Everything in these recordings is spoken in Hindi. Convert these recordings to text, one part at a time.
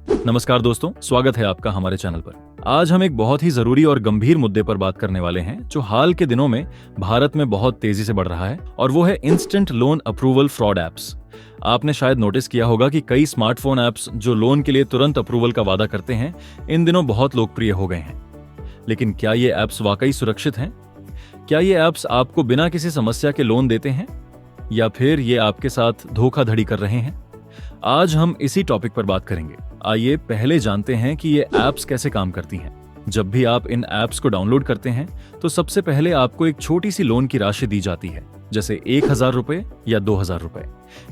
नमस्कार दोस्तों, स्वागत है आपका हमारे चैनल पर। आज हम एक बहुत ही जरूरी और गंभीर मुद्दे पर बात करने वाले हैं जो हाल के दिनों में भारत में बहुत तेजी से बढ़ रहा है, और वो है instant loan approval fraud apps. आपने शायद नोटिस किया होगा कि कई स्मार्टफोन एप्स जो लोन के लिए तुरंत अप्रूवल का वादा करते हैं, इन दिनों बहुत लोकप्रिय हो गए हैं। लेकिन क्या ये एप्स वाकई सुरक्षित हैं? क्या ये एप्स आपको बिना किसी समस्या के लोन देते हैं, या फिर ये आपके साथ धोखाधड़ी कर रहे हैं? आज हम इसी टॉपिक पर बात करेंगे। आइए पहले जानते हैं कि ये एप्स कैसे काम करती हैं। जब भी आप इन एप्स को डाउनलोड करते हैं तो सबसे पहले आपको एक छोटी सी लोन की राशि दी जाती है, जैसे 1,000 रुपए या 2,000 रुपए।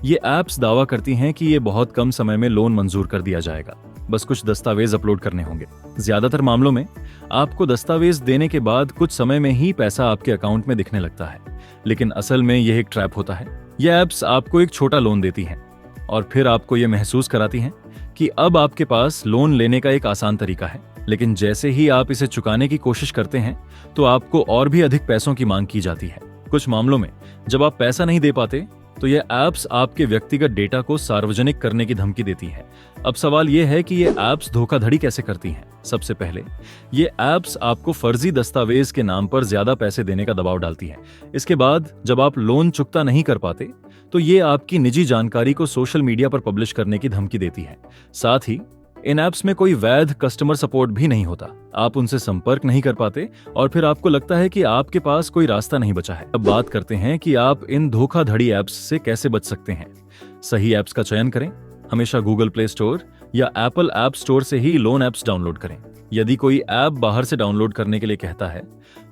ये एप्स दावा करती हैं कि ये बहुत कम समय में लोन मंजूर कर दिया जाएगा, बस कुछ दस्तावेज अपलोड करने होंगे। ज्यादातर मामलों में आपको दस्तावेज देने के बाद कुछ समय में ही पैसा आपके अकाउंट में दिखने लगता है, लेकिन असल में यह एक ट्रैप होता है। ये एप्स आपको एक छोटा लोन देती हैं और फिर आपको ये महसूस कराती हैं कि अब आपके पास लोन लेने का एक आसान तरीका है। लेकिन जैसे ही आप इसे चुकाने की कोशिश करते हैं तो आपको और भी अधिक पैसों की मांग की जाती है। कुछ मामलों में जब आप पैसा नहीं दे पाते तो ये एप्स आपके व्यक्तिगत डेटा को सार्वजनिक करने की धमकी देती है। अब सवाल ये है कि ये एप्स धोखाधड़ी कैसे करती हैं। सबसे पहले ये एप्स आपको फर्जी दस्तावेज के नाम पर ज्यादा पैसे देने का दबाव डालती हैं। इसके बाद जब आप लोन चुकता नहीं कर पाते तो ये आपकी निजी जानकारी को सोशल मीडिया पर पब्लिश करने की धमकी देती है। साथ ही इन एप्स में कोई वैध कस्टमर सपोर्ट भी नहीं होता। आप उनसे संपर्क नहीं कर पाते और फिर आपको लगता है कि आपके पास कोई रास्ता नहीं बचा है। अब बात करते हैं कि आप इन धोखाधड़ी एप्स से कैसे बच सकते हैं। सही एप्स का चयन करें। हमेशा गूगल प्ले स्टोर या एप्पल ऐप स्टोर से ही लोन एप्स डाउनलोड करें। यदि कोई ऐप बाहर से डाउनलोड करने के लिए कहता है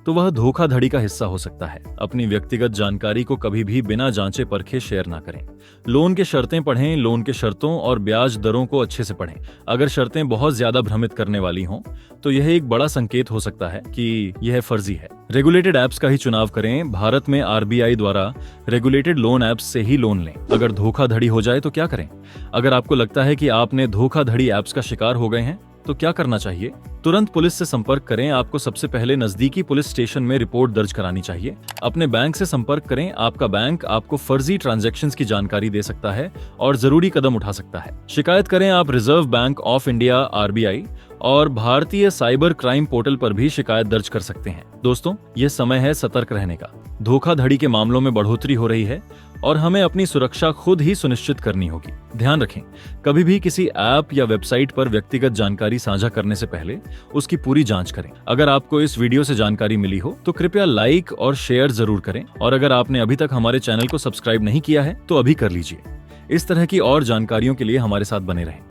तो वह धोखाधड़ी का हिस्सा हो सकता है। अपनी व्यक्तिगत जानकारी को कभी भी बिना जांचे परखे शेयर ना करें। लोन के शर्तें पढ़ें। लोन के शर्तों और ब्याज दरों को अच्छे से पढ़ें। अगर शर्तें बहुत ज्यादा भ्रमित करने वाली हों तो यह एक बड़ा संकेत हो सकता है कि यह फर्जी है। रेगुलेटेड एप्स का ही चुनाव करें। भारत में RBI द्वारा रेगुलेटेड लोन एप्स से ही लोन लें। अगर धोखाधड़ी हो जाए तो क्या करें? अगर आपको लगता है कि आपने धोखाधड़ी एप्स का शिकार हो गए हैं तो क्या करना चाहिए? तुरंत पुलिस से संपर्क करें। आपको सबसे पहले नजदीकी पुलिस स्टेशन में रिपोर्ट दर्ज करानी चाहिए। अपने बैंक से संपर्क करें। आपका बैंक आपको फर्जी ट्रांजैक्शंस की जानकारी दे सकता है और जरूरी कदम उठा सकता है। शिकायत करें। आप reserve bank of India, RBI और भारतीय साइबर क्राइम पोर्टल पर भी शिकायत दर्ज कर सकते हैं। दोस्तों, ये समय है सतर्क रहने का। धोखाधड़ी के मामलों में बढ़ोतरी हो रही है और हमें अपनी सुरक्षा खुद ही सुनिश्चित करनी होगी। ध्यान रखें, कभी भी किसी ऐप या वेबसाइट पर व्यक्तिगत जानकारी साझा करने से पहले उसकी पूरी जांच करें। अगर आपको इस वीडियो से जानकारी मिली हो तो कृपया लाइक और शेयर जरूर करें, और अगर आपने अभी तक हमारे चैनल को सब्सक्राइब नहीं किया है तो अभी कर लीजिए। इस तरह की और जानकारियों के लिए हमारे साथ बने रहें।